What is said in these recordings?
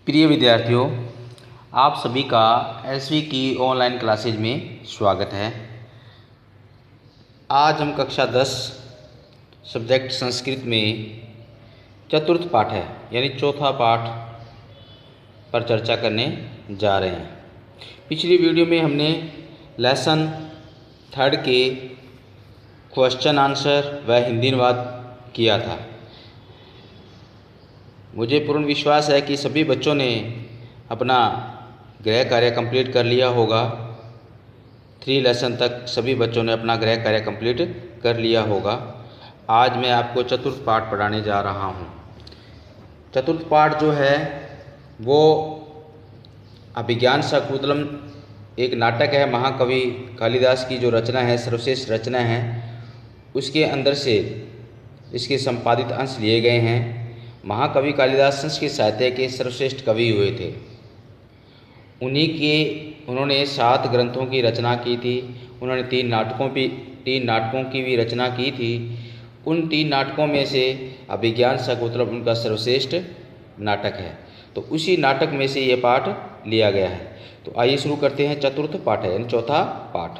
प्रिय विद्यार्थियों, आप सभी का एसवी की ऑनलाइन क्लासेज में स्वागत है। आज हम कक्षा 10 सब्जेक्ट संस्कृत में चतुर्थ पाठ है यानी चौथा पाठ पर चर्चा करने जा रहे हैं। पिछली वीडियो में हमने लेसन 3 के क्वेश्चन आंसर व हिंदी अनुवाद किया था। मुझे पूर्ण विश्वास है कि सभी बच्चों ने अपना गृह कार्य कंप्लीट कर लिया होगा। 3 लेसन तक सभी बच्चों ने अपना गृह कार्य कंप्लीट कर लिया होगा। आज मैं आपको चतुर्थ पाठ पढ़ाने जा रहा हूँ। चतुर्थ पाठ जो है वो अभिज्ञान शाकुंतलम एक नाटक है, महाकवि कालिदास की जो रचना है, सर्वश्रेष्ठ रचना है, उसके अंदर से इसके संपादित अंश लिए गए हैं। महाकवि कालिदास संस्कृत साहित्य के सर्वश्रेष्ठ कवि हुए थे। उन्होंने 7 ग्रंथों की रचना की थी। उन्होंने 3 नाटकों की भी रचना की थी। उन 3 नाटकों में से अभिज्ञान शाकुंतलम उनका सर्वश्रेष्ठ नाटक है। तो उसी नाटक में से ये पाठ लिया गया है। तो आइए शुरू करते हैं। चतुर्थ पाठ है यानी चौथा पाठ।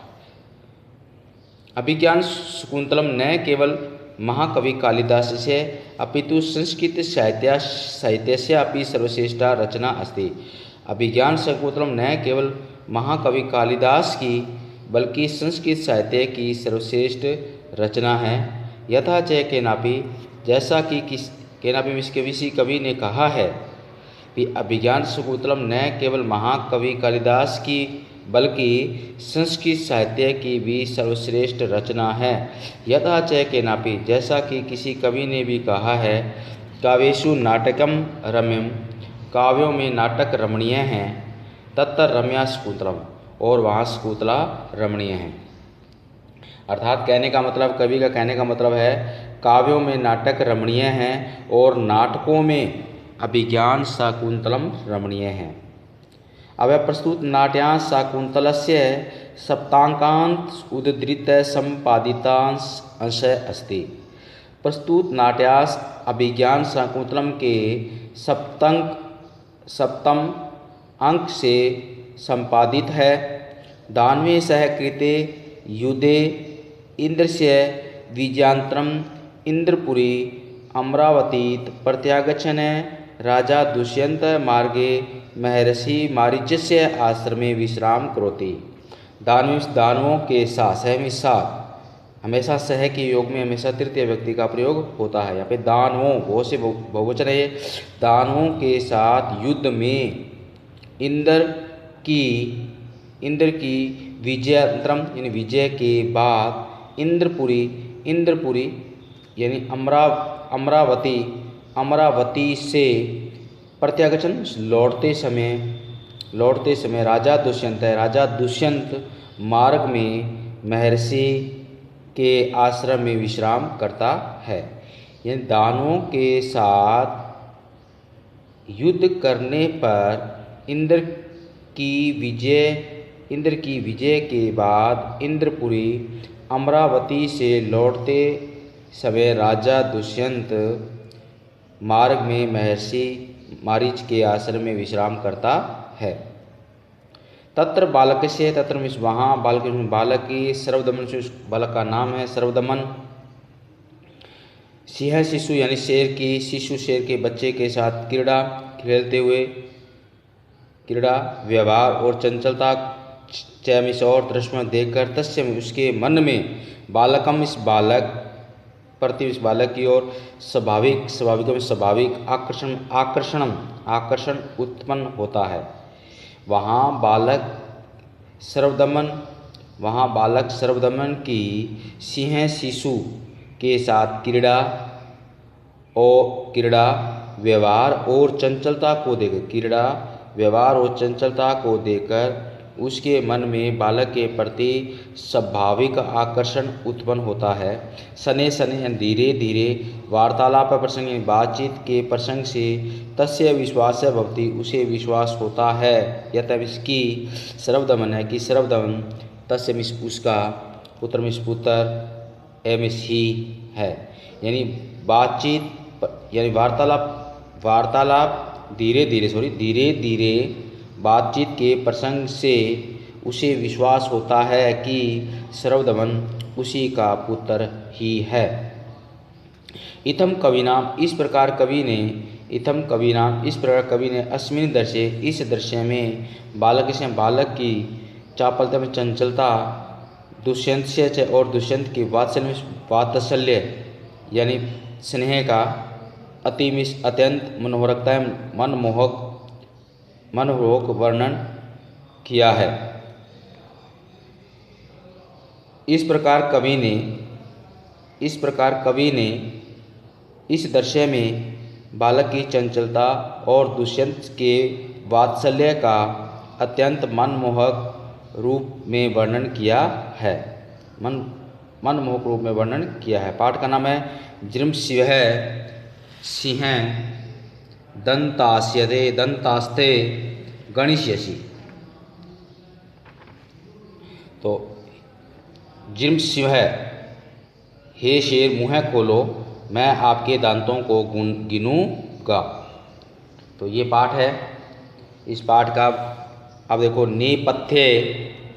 अभिज्ञान शाकुंतलम न केवल महाकवि कालिदासस्य अपितु संस्कृत साहित्यस्य अपि सर्वश्रेष्ठा रचना अस्ति। अभिज्ञान शाकुंतलम न केवल महाकवि कालिदास की बल्कि संस्कृत साहित्य की सर्वश्रेष्ठ रचना है। यथा च केनापि, जैसा कि केनापि किसी कवि ने कहा है कि अभिज्ञान शाकुंतलम न केवल महाकवि कालिदास की बल्कि संस्कृत साहित्य की भी सर्वश्रेष्ठ रचना है। यथा च केनापि, जैसा कि किसी कवि ने भी कहा है, काव्येषु नाटकम रम्यम, काव्यों में नाटक रमणीय हैं, तत्र रम्या शाकुंतलम, और वहाँ शाकुंतला रमणीय हैं। अर्थात कहने का मतलब, कवि का कहने का मतलब है काव्यों में नाटक रमणीय हैं और नाटकों में अभिज्ञान शाकुंतलम रमणीय हैं। अब प्रस्तुत नाट्यांश शाकुंतलस्य सप्ताङ्कान्त उद्धृत संपादितांश अंश अस्ति। प्रस्तुत नाट्यांश अभिज्ञान शाकुंतलम के सप्तम अंक से संपादित है। दानवे सह कृते युद्धे इंद्रस्य विजयान्तरम इंद्रपुरी अमरावतीत प्रत्यागच्छन् राजा दुष्यंत मार्गे महर्षि मारीचस्य आश्रमे विश्राम करोति। दानवों के साथ सहमिसा, हमेशा सह के योग में हमेशा तृतीय व्यक्ति का प्रयोग होता है। यहाँ पे दानवों बहुत से बहुवचन है। दानवों के साथ युद्ध में इंद्र की विजयांतरम यानी विजय के बाद इंद्रपुरी यानी अमरावती से प्रत्यागमन लौटते समय राजा दुष्यंत मार्ग में महर्षि के आश्रम में विश्राम करता है। यानी दानवों के साथ युद्ध करने पर इंद्र की विजय के बाद इंद्रपुरी अमरावती से लौटते समय राजा दुष्यंत मार्ग में महर्षि मारीच के आश्रम में विश्राम करता है। तत्र बालकस्य, वहाँ बालक की सर्वदमन, बालक का नाम है सर्वदमन। सिंह शिशु यानी शेर के बच्चे के साथ खेलते हुए क्रीड़ा व्यवहार और चंचलता चैमिस और दृश्य देखकर तस्य उसके मन में बालकम इस बालक की ओर स्वाभाविक आकर्षण उत्पन्न होता है। वहाँ बालक सर्वदमन की सिंह शिशु के साथ क्रीड़ा व्यवहार और चंचलता को देखकर उसके मन में बालक के प्रति स्वाभाविक आकर्षण उत्पन्न होता है। सने धीरे धीरे वार्तालाप प्रसंग बातचीत के प्रसंग से तस्य विश्वास भवति, उसे विश्वास होता है। यत इसकी सर्वदमन है कि सर्वदमन तस्य उसका पुत्र एमिस ही है। यानी बातचीत यानी वार्तालाप धीरे धीरे बातचीत के प्रसंग से उसे विश्वास होता है कि सर्वदमन उसी का पुत्र ही है। इत्थम कविनाम इस प्रकार कवि ने अस्मिन् दृश्ये इस दृश्य में बालक से बालक की चापलता में चंचलता, दुष्यंत से और दुष्यंत की वात्सल्य यानी स्नेह का अत्यंत मनमोहक वर्णन किया है। इस प्रकार कवि ने इस दृश्य में बालक की चंचलता और दुष्यंत के वात्सल्य का अत्यंत मनमोहक रूप में वर्णन किया है। मनमोहक रूप में वर्णन किया है। पाठ का नाम है जृंशिवः सिंह दंतास्ते गणिष्यसि। तो जृंशिवः, हे शेर मुँह खोलो, मैं आपके दांतों को गिनूंगा। तो ये पाठ है। इस पाठ का अब देखो नेपथ्य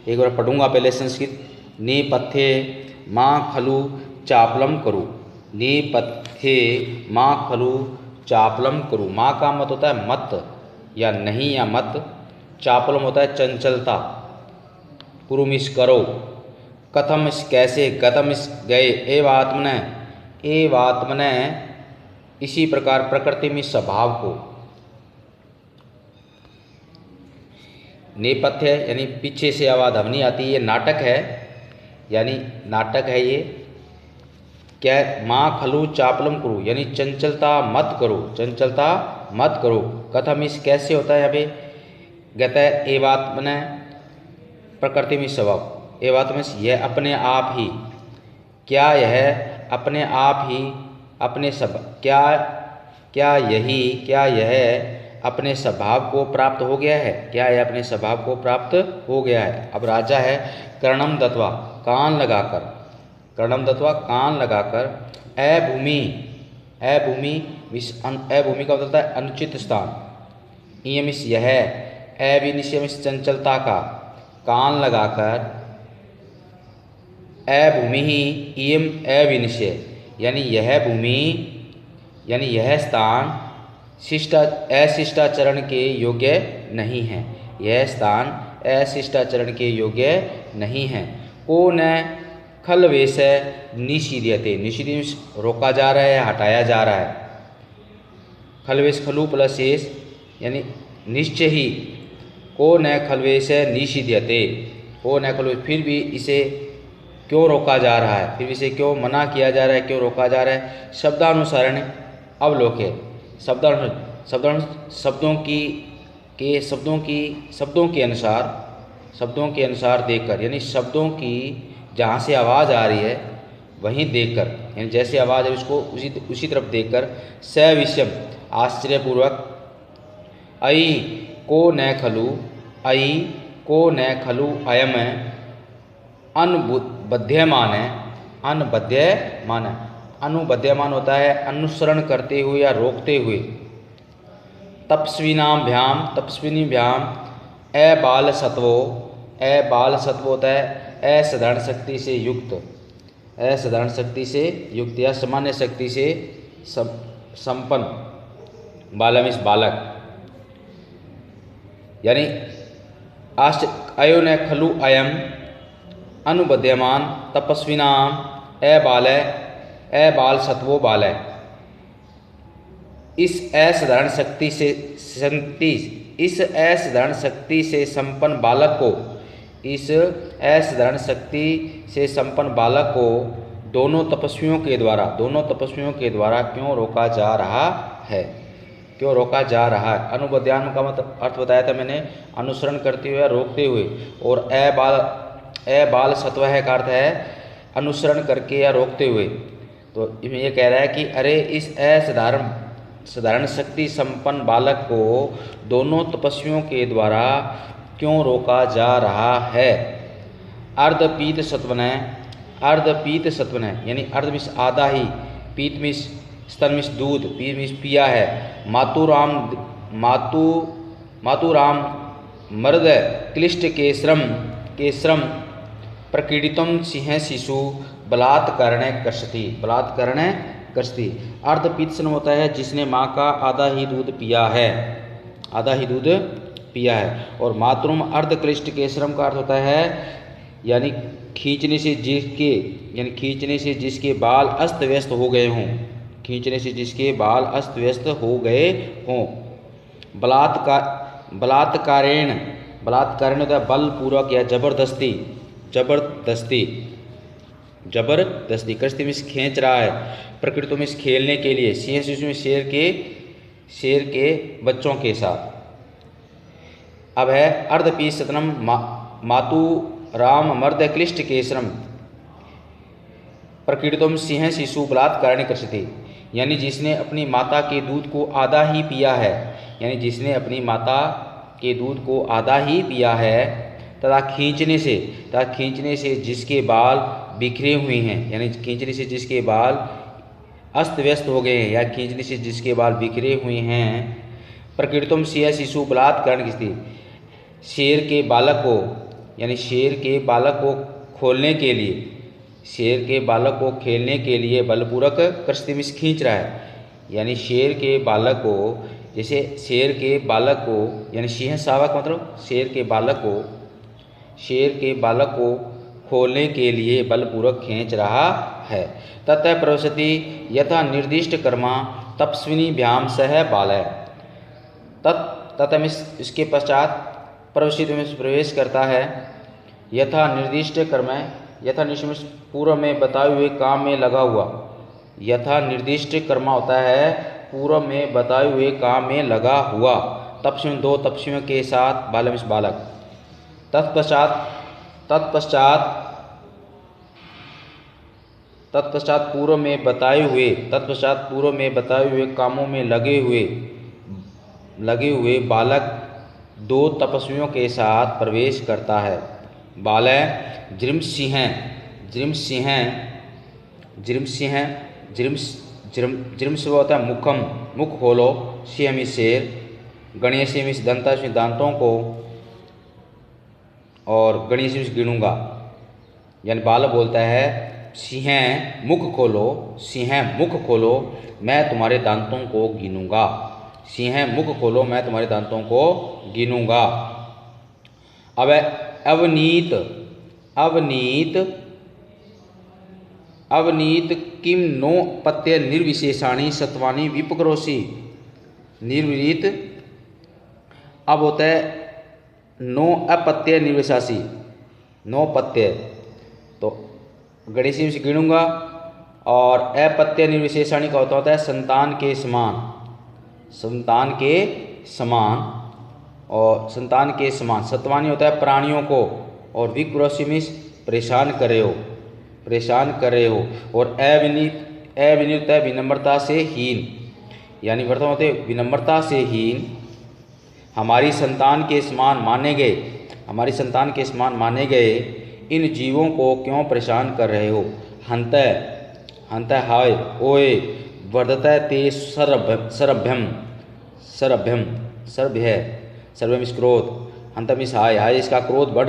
एक बार पढ़ूंगा पहले संस्कृत। नेपथ्य माँ खलु चापलम करू। नेपथ्य माँ खलु चापलम करू। माँ का मत होता है मत या नहीं या मत। चापलम होता है चंचलता। कुरुमिस करो। कथम इस कैसे। गतम इस गए। एव आत्मने इसी प्रकार प्रकृति में स्वभाव को। नेपथ्य यानी पीछे से आवाज़ ध्वनि आती है। ये नाटक है, यानी नाटक है ये। क्या माँ खलु चापलम करो यानी चंचलता मत करो, चंचलता मत करो। कथम इस कैसे होता है यहाँ पे। कहता है एवात्मने प्रकृति में स्वभाव। एवात्म यह अपने आप ही। क्या यह अपने आप ही अपने सब क्या यह अपने स्वभाव को प्राप्त हो गया है। क्या यह अपने स्वभाव को प्राप्त हो गया है। अब राजा है कर्णम दत्वा कान लगाकर। कर्णम दत्वा कान लगाकर अभूमि का मतलब है अनुचित स्थान। इयमिस यह अविनिशयमिस चंचलता का कान लगाकर अभूमि ही इयम अविनिशय यानी यह भूमि यानी यह स्थान अशिष्टाचरण के योग्य नहीं है। यह स्थान अशिष्टाचरण के योग्य नहीं है। को न खलवेश निषीद्यते। निषीद रोका जा रहा है, हटाया जा रहा है। खलवेश खलु प्लस शेष यानी निश्चय ही। को न खलवेश निषीद्यते। को न खलवेश फिर भी इसे क्यों रोका जा रहा है, फिर इसे क्यों मना किया जा रहा है, क्यों रोका जा रहा है। शब्दानुसारण अवलोके। शब्दों के अनुसार देखकर यानी शब्दों की जहाँ से आवाज़ आ रही है वहीं देखकर यानी जैसे आवाज़ है उसको उसी तरफ देखकर सविषम आश्चर्यपूर्वक अयि को न खलु अयम अनुबध्यमान है। अनुबध्यमान होता है अनुसरण करते हुए या रोकते हुए। तपस्विनी भ्याम अबाल सत्वो होता है असाधारण शक्ति से युक्त या सामान्य शक्ति से संपन्न। बालम इस बालक यानी अयो न खलु अयम अनुबध्यमान तपस्विनाम अबाल सत्वो बालय। इस असाधारण शक्ति से संपन्न बालक को दोनों तपस्वियों के द्वारा क्यों रोका जा रहा है। अनुबध्यान का मतलब अर्थ बताया था मैंने, अनुसरण करते हुए, रोकते हुए। और अबाल सत्वः का अर्थ है अनुसरण करके या रोकते हुए। तो इसमें ये कह रहा है कि अरे इस साधारण शक्ति संपन्न बालक को दोनों तपस्वियों के द्वारा क्यों रोका जा रहा है। अर्धपीत सत्वन यानी अर्ध मिस आधा ही, पीत मिस स्तन मिस दूध, पीत मिस पिया है। मातु मातुराम मर्द क्लिष्ट केसरम प्रकीर्तितम सिंह शिशु बलात्करण कसती। अर्धपित्सन होता है जिसने माँ का आधा ही दूध पिया है, और मातृम अर्धक्लिष्ट केसरम का अर्थ होता है यानी खींचने से जिसके बाल अस्त व्यस्त हो गए हों, बलात्कारेण होता है बलपूर्वक या जबरदस्ती कसती में खींच रहा है, प्रकृति में खेलने के लिए, सिंह शिशु में शेर के बच्चों के साथ। अब है अर्धपीसतनम मातु राम मर्द क्लिष्ट केसरम प्रकीर्तितम सिंह शिशु बलात्कारण कसती, यानी जिसने अपनी माता के दूध को आधा ही पिया है, तथा खींचने से जिसके बाल बिखरे हुए हैं, यानी खींचने से जिसके बाल अस्त व्यस्त हो गए हैं या खींचने से जिसके बाल बिखरे हुए हैं, प्रकृतम सिंह शिशु बलात्कारण की स्थिति, शेर के बालक को खेलने के लिए बलपूर्वक कसती में खींच रहा है, यानी शेर के बालक को यानी सिंह शावक मतलब शेर के बालक को खोलने के लिए बलपूर्वक खींच रहा है। ततः प्रवसति यथा निर्दिष्ट कर्मा तपस्विनी भ्याम सह बालय, ततः इसके पश्चात प्रवसित में प्रवेश करता है, यथा निर्दिष्ट पूर्व में बताए हुए काम में लगा हुआ, यथा निर्दिष्ट कर्मा होता है पूर्व में बताए हुए काम में लगा हुआ, तपस्वी दो तपस्वियों के साथ बालक। तत्पश्चात पूर्व में बताए हुए कामों में लगे हुए बालक दो तपस्वियों के साथ प्रवेश करता है। बालय जृम्स होता है मुख खोलो, सिंह में शेर, गणेश में दंता से दांतों को, और गणेश में गिनूंगा, यानी बालक बोलता है सिंह मुख खोलो मैं तुम्हारे दांतों को गिनूंगा, अब अवनीत किम नो पत्य निर्विशेषाणी सत्वानी विपकरोषि, निर्विरीत अब होता है नो अपत्य निर्विशेषी, नो पत्य तो गणेशी से गिनूंगा, और अपत्य निर्विशेषाणी का होता है संतान के समान, सत्वानी होता है प्राणियों को, और विपकरोषि में परेशान कर रहे हो, और अविनीत है विनम्रता से हीन, यानी वर्तमान होते विनम्रता से हीन, हमारी संतान के समान माने गए इन जीवों को क्यों परेशान कर रहे हो। हंत हाय ओए वर्धत ते सर्भ्यम क्रोध, हंतमिस हाय इसका क्रोध बढ़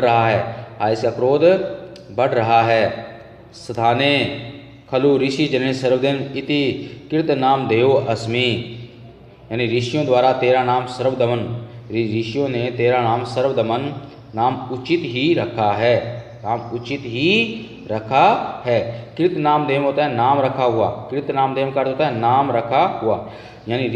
रहा है, स्थाने खलु ऋषि जन सर्वदेन इति कृत नाम देव अस्मि, यानी ऋषियों द्वारा तेरा नाम सर्वदमन, ऋषियों ने तेरा नाम सर्वदमन नाम उचित ही रखा है। कृत नाम देव होता है नाम रखा हुआ, कृत नाम देव का अर्थ होता है नाम रखा हुआ, यानी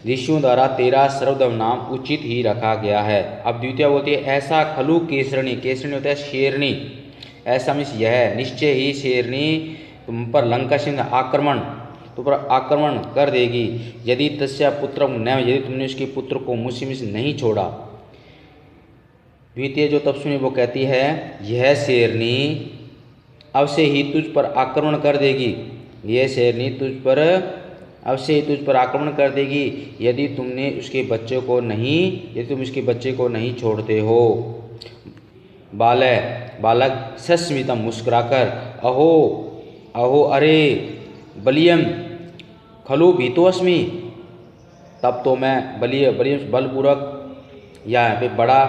ऋषियों द्वारा तेरा सर्वदम नाम उचित ही रखा गया है। अब द्वितीय बोलती है ऐसा खलु केसरणी होता है शेरनी, ऐसा मीन्स यह निश्चय ही शेरनी तुम पर लंका सिंह आक्रमण कर देगी, यदि तस्या पुत्र न, यदि तुमने उसके पुत्र को मुझसे नहीं छोड़ा। द्वितीय जो तपस्विनी वो कहती है यह शेरनी अवश्य ही तुझ पर आक्रमण कर देगी, यह शेरनी अवश्य ही तुझ पर आक्रमण कर देगी यदि तुम उसके बच्चे को नहीं छोड़ते हो। बालक सस्मितम मुस्कुराकर अहो अरे बलियम खलु भीतोस्मि, तब तो मैं बलिए बलिए बलपूर्वक, यहाँ पे बड़ा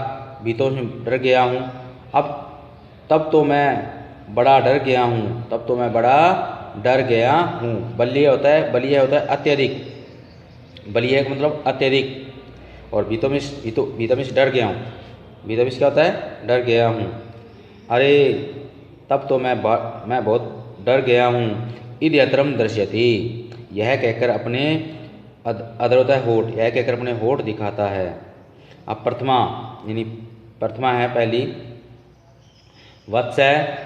भीतों से डर गया हूँ। अब तब तो मैं बड़ा डर गया हूँ, तब तो मैं बड़ा डर गया हूँ। बलिए होता है, बलिए होता है अत्यधिक, बलिए का मतलब अत्यधिक। और भीतमिश डर गया हूँ, भीतमिश क्या होता है, डर गया हूँ। अरे तब तो मैं बहुत डर गया हूँ। इद्यत्रम दृश्यति, यह कहकर अपने अधर होता है होठ, यह कहकर अपने होठ दिखाता है। अब प्रथमा, यानी प्रथमा है पहली, वत्स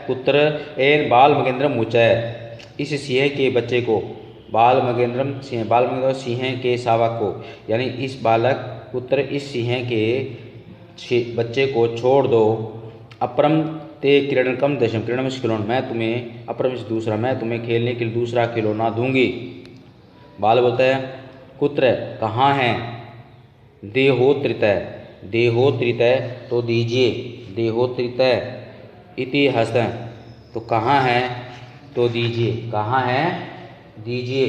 पुत्र एन बाल मगेंद्रम मुचय, इस सिंह के बच्चे को, बाल मगेंद्रम सिंह, बाल मगेंद्र सिंह के शावक को, यानी इस बालक पुत्र इस सिंह के बच्चे को छोड़ दो। अपरम ते क्रीडनकम दशम, क्रीडनम खिलौना, मैं तुम्हें, अपरम दूसरा, मैं तुम्हें खेलने के लिए दूसरा खिलौना दूंगी। बाल बोलता है कुत्र कहाँ है, देहोत्रितय, देहोत्रितय तो दीजिए, देहोत्रितय इति हस्तः, तो कहाँ है तो दीजिए, कहाँ है दीजिए।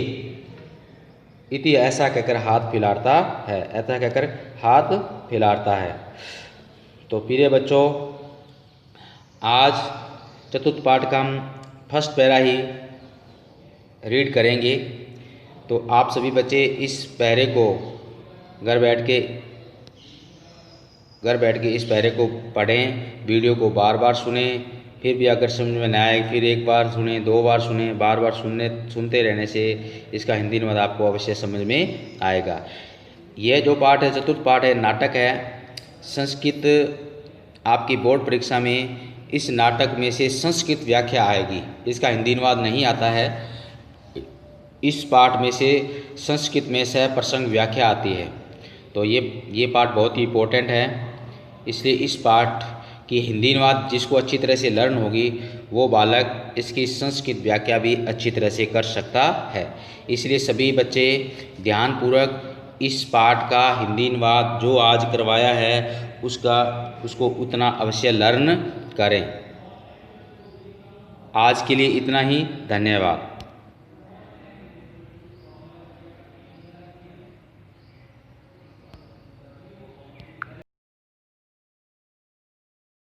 इति ऐसा कहकर हाथ फैलाता है, ऐसा कहकर हाथ फैलाता है। तो प्रिय बच्चों, आज चतुर्थ पाठ का हम फर्स्ट पैरा ही रीड करेंगे। तो आप सभी बच्चे इस पैरे को घर बैठ के इस पैरे को पढ़ें, वीडियो को बार बार सुने, फिर भी अगर समझ में न आए फिर एक बार सुने, दो बार सुने, बार बार सुनते रहने से इसका हिंदी अनुवाद आपको अवश्य समझ में आएगा। यह जो पाठ है, चतुर्थ पाठ है, नाटक है। संस्कृत आपकी बोर्ड परीक्षा में इस नाटक में से संस्कृत व्याख्या आएगी, इसका हिंदी अनुवाद नहीं आता है। इस पाठ में से संस्कृत में सह प्रसंग व्याख्या आती है। तो ये पाठ बहुत ही इम्पोर्टेंट है, इसलिए इस पाठ की हिंदी अनुवाद जिसको अच्छी तरह से लर्न होगी वो बालक इसकी संस्कृत व्याख्या भी अच्छी तरह से कर सकता है। इसलिए सभी बच्चे ध्यानपूर्वक इस पाठ का हिंदी अनुवाद जो आज करवाया है उसको उतना अवश्य लर्न करें। आज के लिए इतना ही, धन्यवाद।